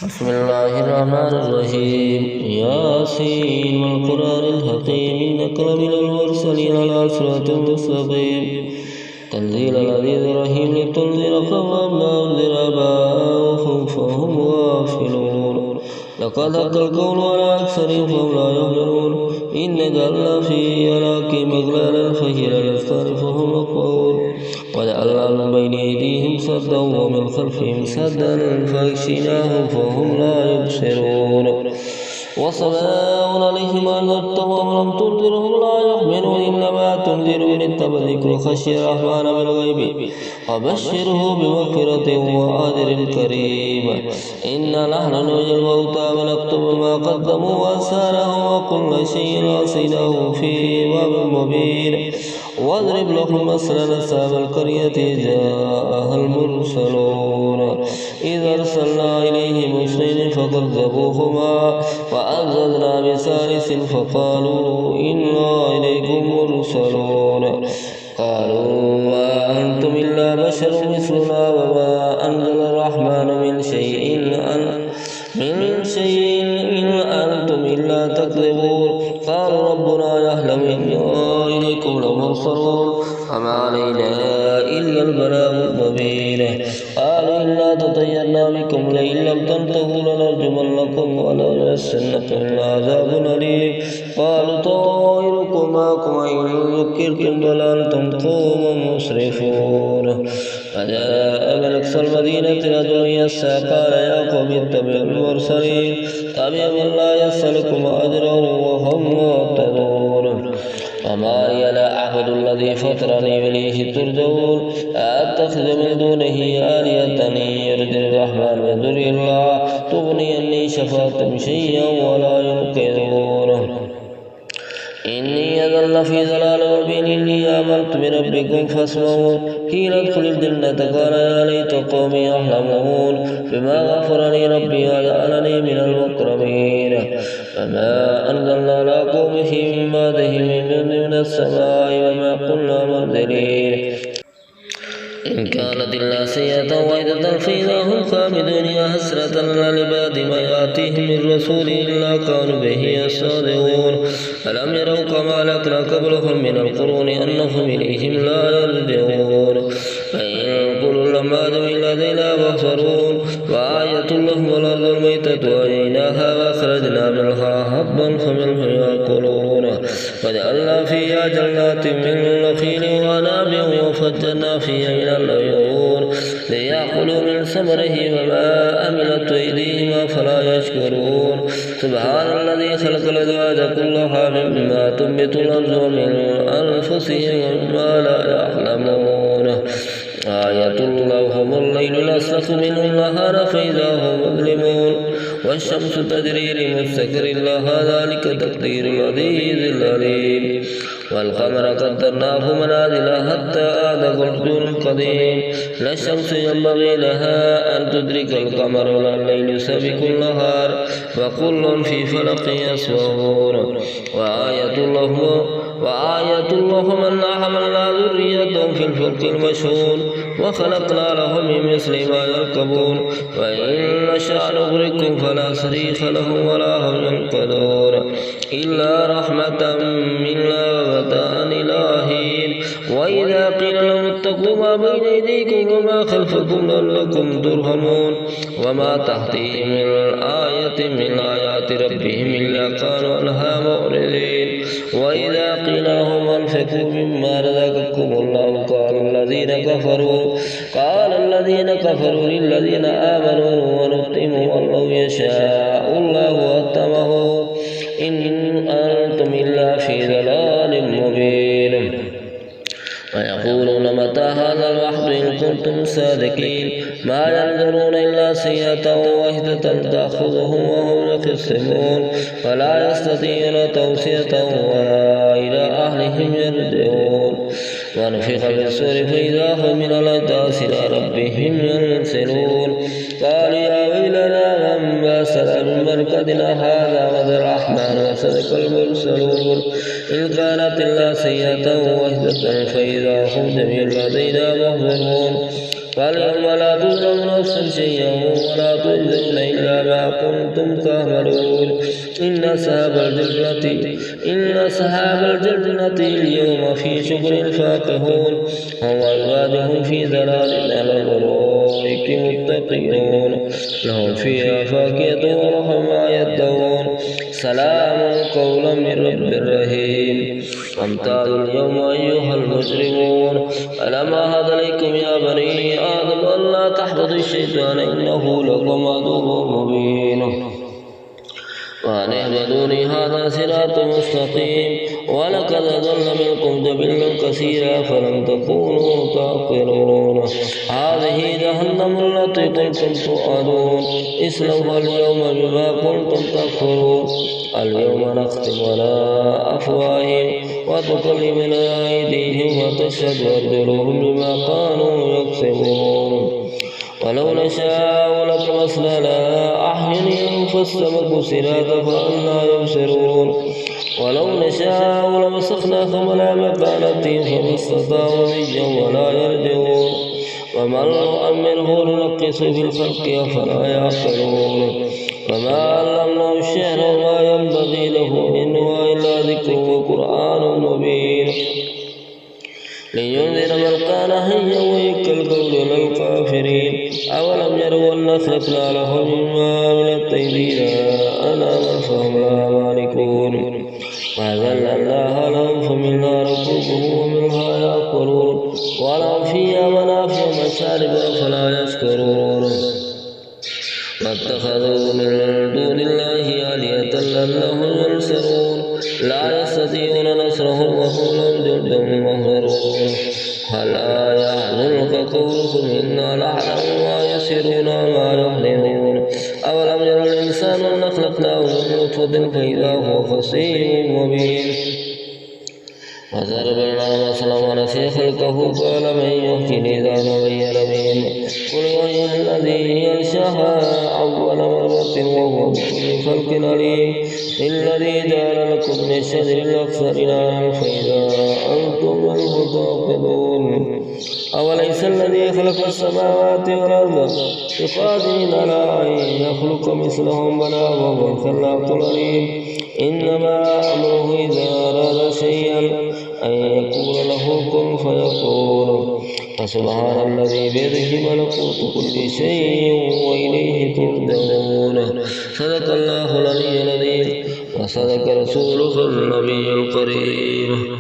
بسم الله الرحمن الرحيم ياسين والقرآن الحكيم إنك لمن المرسلين على صراط مستقيم تنزيل العزيز الرحيم لتنذر قوما ما أنذر آباؤهم فهم غافلون لقد حق القول على أكثرهم فهم لا يؤمنون إن جعلنا في أعناقهم أغلالا فهي الأذقان فهم مقمحون وجعلنا من بين أيديهم سدا ومن خلفهم سدا فأغشيناهم فهم لا يبصرون وسواء عليهم أنذرتهم أم لم تنذرهم لا يؤمنون إنما تنذر من اتبع الذكر خشي الرحمن بالغيب وبشره بمغفرة وأجر كريم إنا نحن نحيي الموتى ونكتب ما قدموا وآثارهم وكل شيء أحصيناه في إمام مبين واضرب لهم مثلا أصحاب القرية جاءها المرسلون إذ أرسلنا إليهم اثنين فكذبوهما وأنزلنا بثالث فقالوا إنا إليكم مرسلون قالوا ما أنتم إلا بشر مثلنا وما أنزل الرحمن من شيء إن أنتم إلا تكذبون قالوا ربنا يعلم إنا إليكم لمرسلون فما علينا إلا البلاغ المبين قالوا إنا تطيرنا بكم لئن لم تنتهوا لنرجمنكم وليمسنكم عذاب أليم قالوا طائركم معكم إن ذكرتم بل أنتم قوم مسرفون فجاء من أقصى المدينة رجل يسعى قال يا قوم اتبعوا المرسلين تبعوا من لا يسألكم أجرا وهم مهتدون وما لي لا أعبد الذي فطرني إليه ترجعون أتخذ من دونه آلهة يرد الرحمن بضر الله تغني عني شفاعتهم شيئا ولا ينقذون إني أذل في ضلال مبين إني آمنت بربكم فاسمعون قيل ادخل الجنة قال يا ليت قومي يعلمون بما غفر لي ربي وجعلني من المكرمين فما أنزلنا على قومه من بعده من جند من السماء وما كنا منزلين إن كانت إلا سيئة واحدة فإذا هم خامدون يا حسرة على العباد ما يأتيهم من رسول إلا كانوا به يستهزئون ألم يروا كما أهلكنا قبلهم من القرون أنهم إليهم لا يرجعون فإن كل لما جاءوا إلا ذيلا بصرون وآية لهم الأرض الميتة وأحييناها وأخرجنا منها حبا فمنه يأكلون وجعلنا فيها جنات من نخيل وأعناب وفجرنا فيها من العيون ليأكلوا من ثمره وما عملت أيديهم فلا يشكرون سبحان الذي خلق الأزواج كلها مما تنبت الأرض ومن أنفسهم وما لا يعلمون آية لهم الليل الأسلخ منه النهار فإذا هم مظلمون والشمس تجري لمستقر لها ذلك تقدير العزيز العليم والقمر قدرناه منازل حتى عاد كالعرجون القديم لا الشمس ينبغي لها أن تدرك القمر ولا الليل سابق النهار وكل في فلك يسبحون وآية لهم أنا حملنا ذريتهم في الفلك المشحون وخلقنا لهم من مثل ما يركبون وإن نشأ نغرقهم فلا صريخ لهم ولا هم ينقذون إلا رحمة منا ومتاعا إلى حين وإذا قيل لهم اتقوا ما بين أيديكم وما خلفكم لعلكم ترحمون وما تأتيهم من آية من آيات ربهم إلا كانوا عنها معرضين وإذا قيل لهم انفقوا مما رزقكم الله قال الذين كفروا للذين آمنوا ونطعم والله يشاء الله أطعمه إن أنتم إلا في ضلال مبين ويقولون متى هذا الوعد إن كنتم صادقين ما ينظرون إلا سيئة واحدة تأخذهم وهم يخصمون فلا يستطيعون توصية ولا إلى أهلهم يرجعون ونفخ بالصور فإذا هم من الأجداث إلى ربهم ينسلون قالوا يا ويلنا من باسنا من مرقدنا هذا وذا الرحمن وصدق المرسلون إذ كانت إلا سيئة واحدة فإذا هم جميع لدينا محضرون فاليوم لا تظلم نفس شيئا ولا تجزون إلا ما كنتم تعملون إن أصحاب الجنة اليوم في شغل فاكهون هم أزواجهم في ظلال على الأرائك متكئون لهم فيها فاكهة ولهم ما يدعون سلام قولا من رب رحيم وامتازوا اليوم أيها المجرمون ألم أعهد إليكم يا بني آدم ألا تحبطوا الشيطان إنه لكم عدو مبين وأن اعبدوني هذا صراط مستقيم ولقد ضل منكم جبلا كثيرا فلم تكونوا تعقلون هذه جهنم التي كنتم توعدون اصلوها اليوم بما كنتم تكفرون اليوم نختم على أفواههم وتكلمنا أيديهم وتشهد أرجلهم بما كانوا يكسبون ولو نشاء لطمسنا على أعينهم فاستبقوا الصراط فأنى يبصرون ولو نشاء لمسخناهم على مكانتهم فما استطاعوا مجدا ولا يرجعون ومن نؤمره ننقص في الخلق أفلا يعقلون وما علمناه الشعر وما ينبغي له إن هو إلا ذكر وقرآن مبين لينذر من كان حيا ويحق القول على الكافرين أولم يروا أنا خلقنا لهم مما من الطير أنعاما فهم لها مالكون وذللناها لهم فمنها ركوبهم ومنها يأكلون ولهم فيها منافع ومشارب أفلا يشكرون واتخذوا من دون الله آلهة لعلهم ينصرون لا يستطيعون نصرهم وهم لهم جند مهضرون ألا يحزنك قولهم إنا نعلم ما يسرون وما يعلنون أولم ير الإنسان أنا خلقناه من نطفة فإذا هو خصيم مبين وضربنا مثلا ونسي خلقه قال من يحيي العظام وهي رميم قل وهي الذي ينشأها أول مرة وهو بكل خلق عليم الذي جعل لكم من الشجر الأكثر نارا فإذا أنتم منه توقدون أوليس الذي خلق السماوات والأرض بقادر على أن يخلق مثلهم بلى وهو الخلاق العليم إنما أمره إذا أراد شيئا أن يقول له كن فيكون فسبحان الذي بيده ملكوت كل شيء وإليه ترجعون صدق الله العلي العظيم وصدق رسوله النبي الكريم.